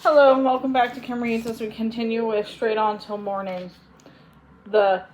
Hello and welcome back to Kim Reads as we continue with Straight On Till Morning. The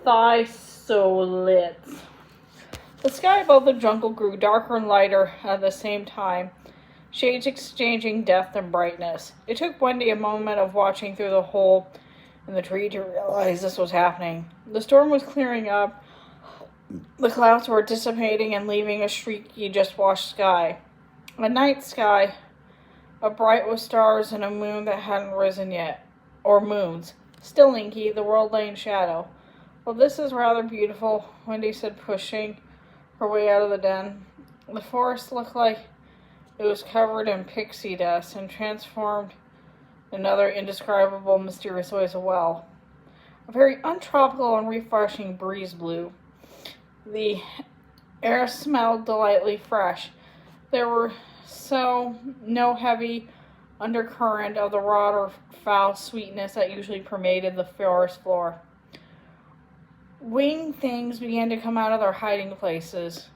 Thysolids. The sky above the jungle grew darker and lighter at the same time, shades exchanging depth and brightness. It took Wendy a moment of watching through the hole in the tree to realize this was happening. The storm was clearing up. The clouds were dissipating and leaving a streaky, just washed sky. A night sky, bright with stars and a moon that hadn't risen yet. Or moons. Still inky, the world lay in shadow. Well, this is rather beautiful, Wendy said, pushing her way out of the den. The forest looked like it was covered in pixie dust and transformed in another indescribable, mysterious way as well. A very untropical and refreshing breeze blew. The air smelled delightfully fresh. There were no heavy undercurrent of the rot or foul sweetness that usually pervaded the forest floor. Winged things began to come out of their hiding places.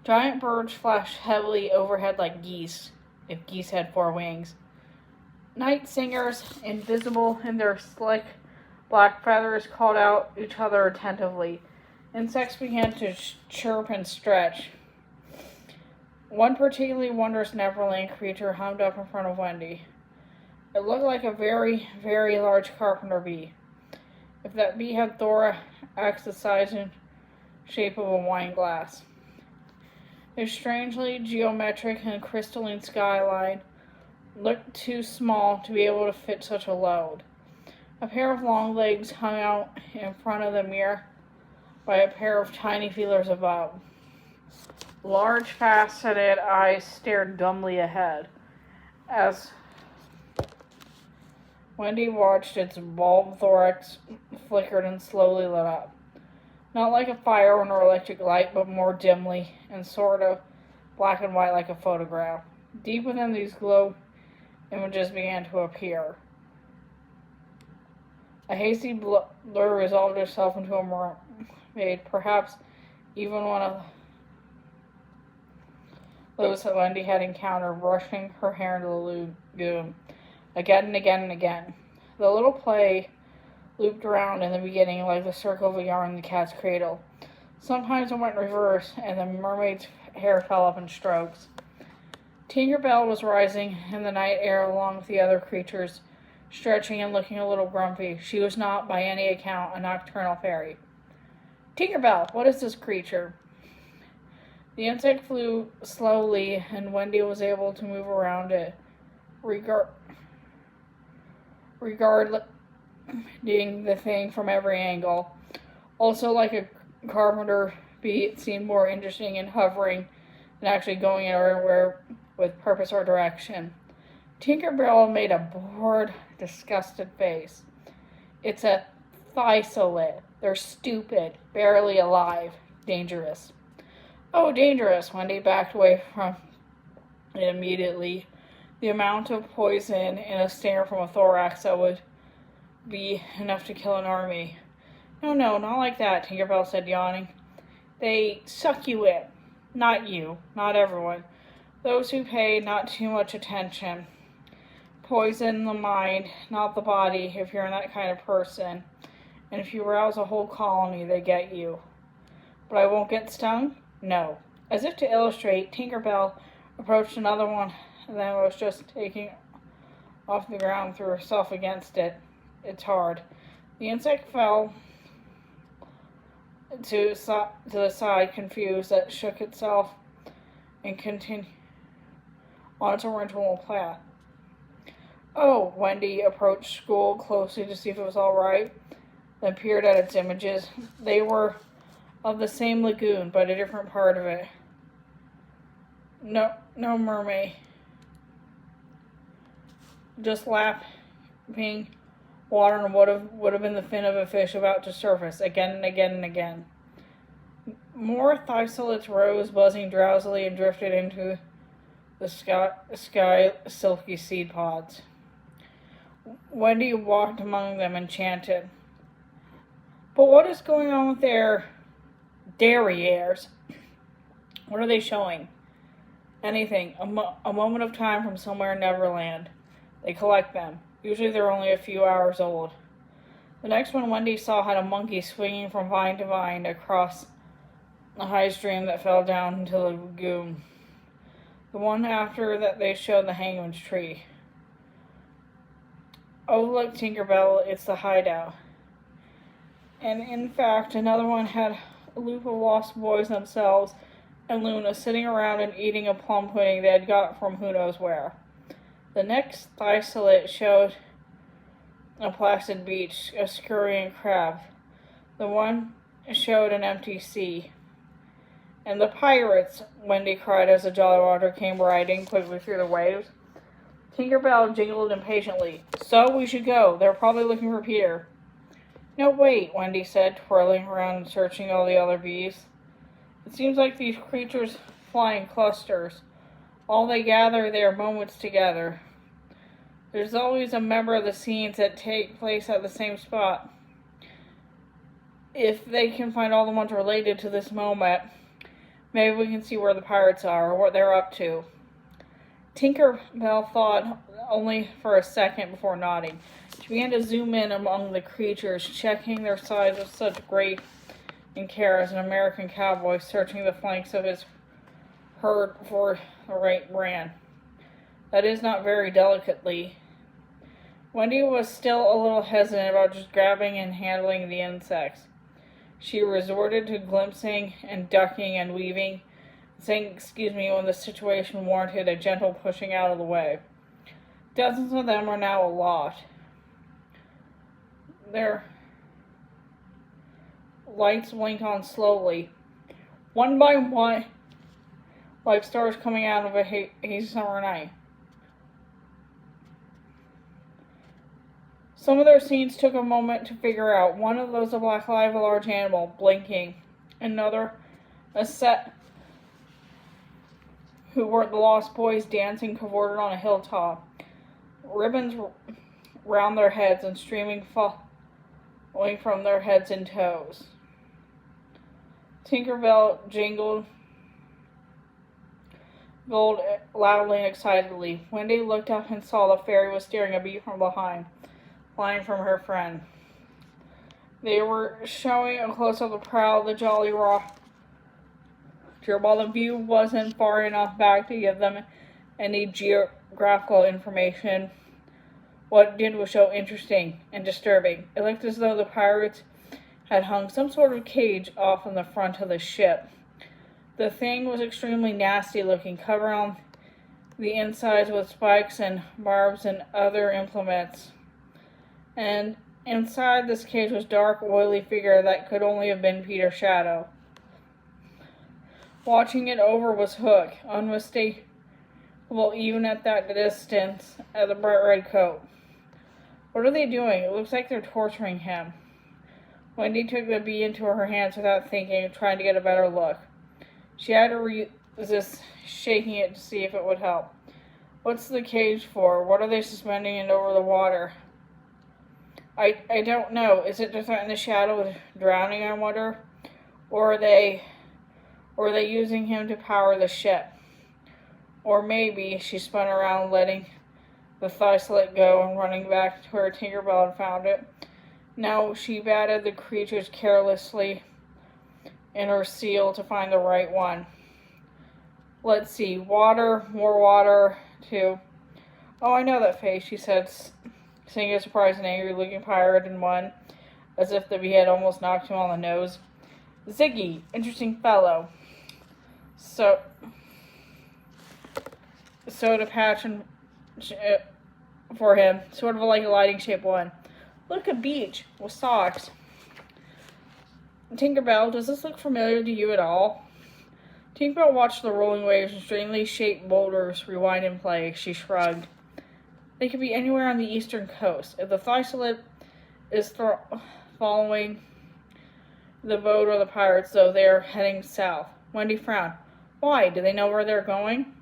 Giant birds flashed heavily overhead like geese, if geese had 4 wings. Night singers, invisible in their slick black feathers, called out each other attentively. Insects began to chirp and stretch. One particularly wondrous Neverland creature hummed up in front of Wendy. It looked like a very, very large carpenter bee. If that bee had thorax the size and shape of a wine glass. Its strangely geometric and crystalline skyline looked too small to be able to fit such a load. A pair of long legs hung out in front of the mirror by a pair of tiny feelers above. Large, faceted eyes stared dumbly ahead as Wendy watched its bulb thorax flickered and slowly lit up. Not like a fire or an electric light, but more dimly and sort of black and white like a photograph. Deep within these glow images began to appear. A hazy blur resolved itself into a mermaid, perhaps even one of those that Wendy had encountered, brushing her hair into the lagoon, again and again and again. The little play looped around in the beginning like the circle of a yarn in the cat's cradle. Sometimes it went reverse, and the mermaid's hair fell up in strokes. Tinkerbell was rising in the night air along with the other creatures, stretching and looking a little grumpy. She was not, by any account, a nocturnal fairy. Tinkerbell, what is this creature? The insect flew slowly, and Wendy was able to move around it, regarding the thing from every angle. Also, like a carpenter bee, it seemed more interesting in hovering than actually going anywhere with purpose or direction. Tinkerbell made a bored, disgusted face. It's a Thysolid. They're stupid, barely alive, dangerous. Oh, dangerous. Wendy backed away from it immediately. The amount of poison in a stinger from a thorax that would be enough to kill an army. No, not like that, Tinkerbell said, yawning. They suck you in. Not you, not everyone. Those who pay not too much attention. Poison the mind, not the body, if you're that kind of person. And if you rouse a whole colony, they get you. But I won't get stung? No. As if to illustrate, Tinkerbell approached another one and then was just taking off the ground, threw herself against it. It's hard. The insect fell to the side, confused, that shook itself and continued on its original path. Oh, Wendy approached school closely to see if it was all right, then peered at its images. They were of the same lagoon, but a different part of it. No mermaid. Just lapping water and would have been the fin of a fish about to surface, again and again and again. More Thysolids rose, buzzing drowsily, and drifted into the sky silky seed pods. Wendy walked among them and chanted. But what is going on with their derrieres? What are they showing? Anything. A moment of time from somewhere in Neverland. They collect them. Usually they're only a few hours old. The next one Wendy saw had a monkey swinging from vine to vine across a high stream that fell down into the lagoon. The one after that they showed the hangman's tree. Oh, look, Tinkerbell, it's the hideout. And in fact, another one had a loop of lost boys themselves and Luna sitting around and eating a plum pudding they had got from who knows where. The next Thysolids showed a placid beach, a scurrying crab. The one showed an empty sea. And the pirates, Wendy cried as the Jolly Roger came riding quickly through the waves. Tinkerbell jingled impatiently. So we should go. They're probably looking for Peter. No, wait, Wendy said, twirling around and searching all the other bees. It seems like these creatures fly in clusters. All they gather their moments together. There's always a member of the scenes that take place at the same spot. If they can find all the ones related to this moment, maybe we can see where the pirates are or what they're up to. Tinkerbell thought only for a second before nodding. She began to zoom in among the creatures, checking their size with such great care as an American cowboy searching the flanks of his herd for the right brand. That is, not very delicately. Wendy was still a little hesitant about just grabbing and handling the insects. She resorted to glimpsing and ducking and weaving, saying excuse me when the situation warranted a gentle pushing out of the way. Dozens of them are now a lot. Their lights blinked on slowly, one by one, like stars coming out of a hazy summer night. Some of their scenes took a moment to figure out. One of those a black eye of a large animal, blinking. Another, a set who were the Lost Boys dancing cavorted on a hilltop. Ribbons round their heads and streaming falling from their heads and toes. Tinkerbell jingled loudly and excitedly. Wendy looked up and saw the fairy was steering a bee from behind, flying from her friend. They were showing a close-up of the prow of the Jolly Roger, while the view wasn't far enough back to give them any geographical information. What it did was show interesting and disturbing. It looked as though the pirates had hung some sort of cage off in the front of the ship. The thing was extremely nasty looking, covered on the insides with spikes and barbs and other implements. And inside this cage was a dark, oily figure that could only have been Peter's shadow. Watching it over was Hook, unmistakable even at that distance, at the bright red coat. What are they doing? It looks like they're torturing him. Wendy took the bee into her hands without thinking, trying to get a better look. She had to resist shaking it to see if it would help. What's the cage for? What are they suspending it over the water? I don't know. Is it to threaten the shadow with drowning, I wonder? Or are they using him to power the ship? Or maybe she spun around, letting the Thysolid go and running back to where Tinkerbell had found it. Now she batted the creatures carelessly in her seal to find the right one. Let's see. Water, more water, too. Oh, I know that face, she said, seeing a surprised and angry-looking pirate in one, as if the bee had almost knocked him on the nose. Ziggy, interesting fellow. Soda patch for him, sort of like a lighting-shaped one. Look, a beach with socks. Tinkerbell, does this look familiar to you at all? Tinkerbell watched the rolling waves and strangely shaped boulders rewind and play. She shrugged. They could be anywhere on the eastern coast. If the Thysolid is following the boat or the pirates, though, they are heading south. Wendy frowned. Why? Do they know where they're going?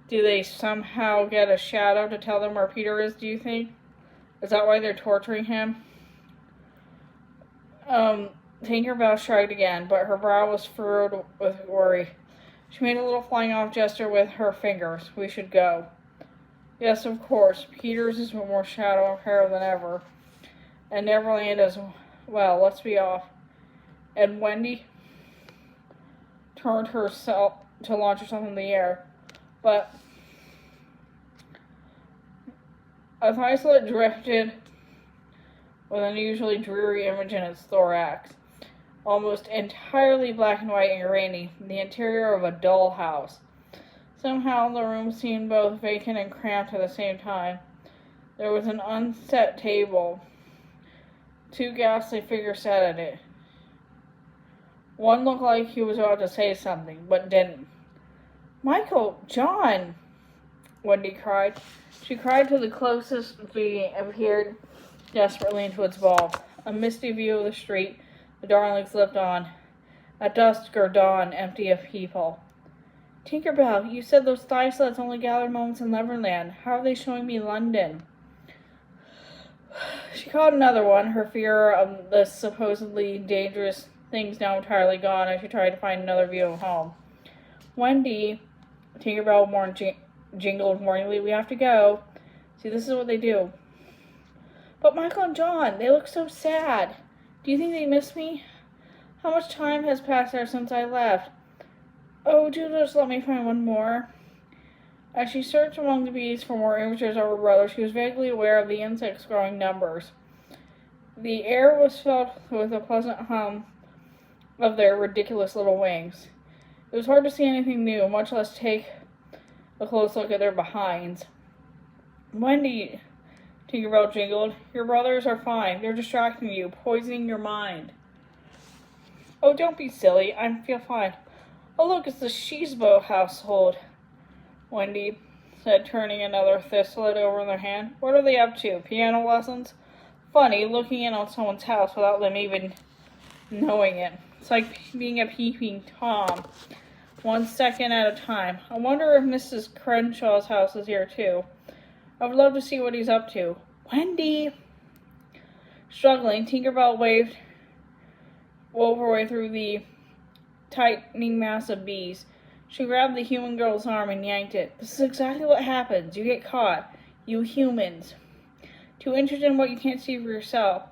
Do they somehow get a shadow to tell them where Peter is, do you think? Is that why they're torturing him? Tinkerbell shrugged again, but her brow was furrowed with worry. She made a little flying off gesture with her fingers. We should go. Yes, of course. Peter's is more shadow of hair than ever. And Neverland is, well, let's be off. And Wendy turned herself to launch herself in the air. But a Thysolid drifted with an unusually dreary image in its thorax. Almost entirely black and white and grainy, the interior of a dull house. Somehow the room seemed both vacant and cramped at the same time. There was an unset table. Two ghastly figures sat at it. One looked like he was about to say something, but didn't. "Michael! John!" Wendy cried. She cried till the closest being appeared desperately into its ball. A misty view of the street the darlings lived on. At dusk or dawn, empty of people. "Tinkerbell, you said those Thysolids only gathered moments in Neverland. How are they showing me London?" She caught another one, her fear of the supposedly dangerous things now entirely gone, as she tried to find another view of home. "Wendy," Tinkerbell jingled warningly, "we have to go. See, this is what they do." "But Michael and John, they look so sad. Do you think they miss me? How much time has passed there since I left? Oh, do just let me find one more." As she searched among the bees for more images of her brother, she was vaguely aware of the insects' growing numbers. The air was filled with a pleasant hum of their ridiculous little wings. It was hard to see anything new, much less take a close look at their behinds. "Wendy," Tinkerbell jingled, "your brothers are fine. They're distracting you, poisoning your mind." "Oh, don't be silly. I feel fine. Oh, look, it's the Sheesbo household," Wendy said, turning another Thysolid over in their hand. "What are they up to? Piano lessons? Funny, looking in on someone's house without them even knowing it. It's like being a peeping Tom, 1 second at a time. I wonder if Mrs. Crenshaw's house is here, too. I would love to see what he's up to. Wendy!" Struggling, Tinkerbell wove her way through the tightening mass of bees. She grabbed the human girl's arm and yanked it. "This is exactly what happens. You get caught. You humans. Too interested in what you can't see for yourself.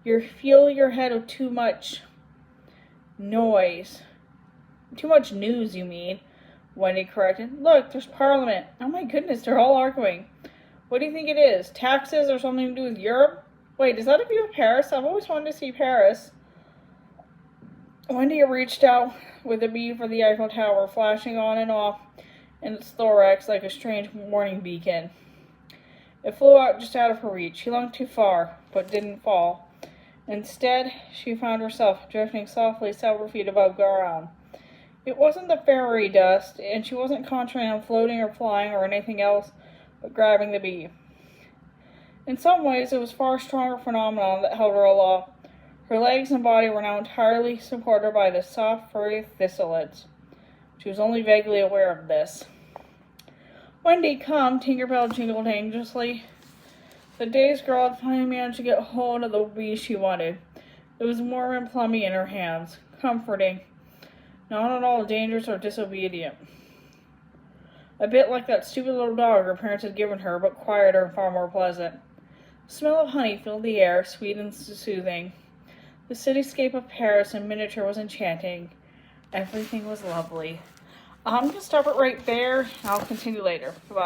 You fill your head with too much noise. Too much news, you mean," Wendy corrected. "Look, there's Parliament. Oh my goodness, they're all arguing. What do you think it is? Taxes or something to do with Europe? Wait, is that a view of Paris? I've always wanted to see Paris." Wendy reached out with a bee for the Eiffel Tower, flashing on and off in its thorax like a strange warning beacon. It flew out just out of her reach. She lunged too far, but didn't fall. Instead, she found herself drifting softly several feet above ground. It wasn't the fairy dust, and she wasn't concentrating on floating or flying or anything else but grabbing the bee. In some ways, it was a far stronger phenomenon that held her aloft. Her legs and body were now entirely supported by the soft, furry Thysolids. She was only vaguely aware of this. "Wendy, come," Tinkerbell jingled anxiously. The dazed girl had finally managed to get hold of the bee she wanted. It was warm and plummy in her hands, comforting, not at all dangerous or disobedient. A bit like that stupid little dog her parents had given her, but quieter and far more pleasant. The smell of honey filled the air, sweet and soothing. The cityscape of Paris in miniature was enchanting. Everything was lovely. I'm going to stop it right there, and I'll continue later. Bye-bye.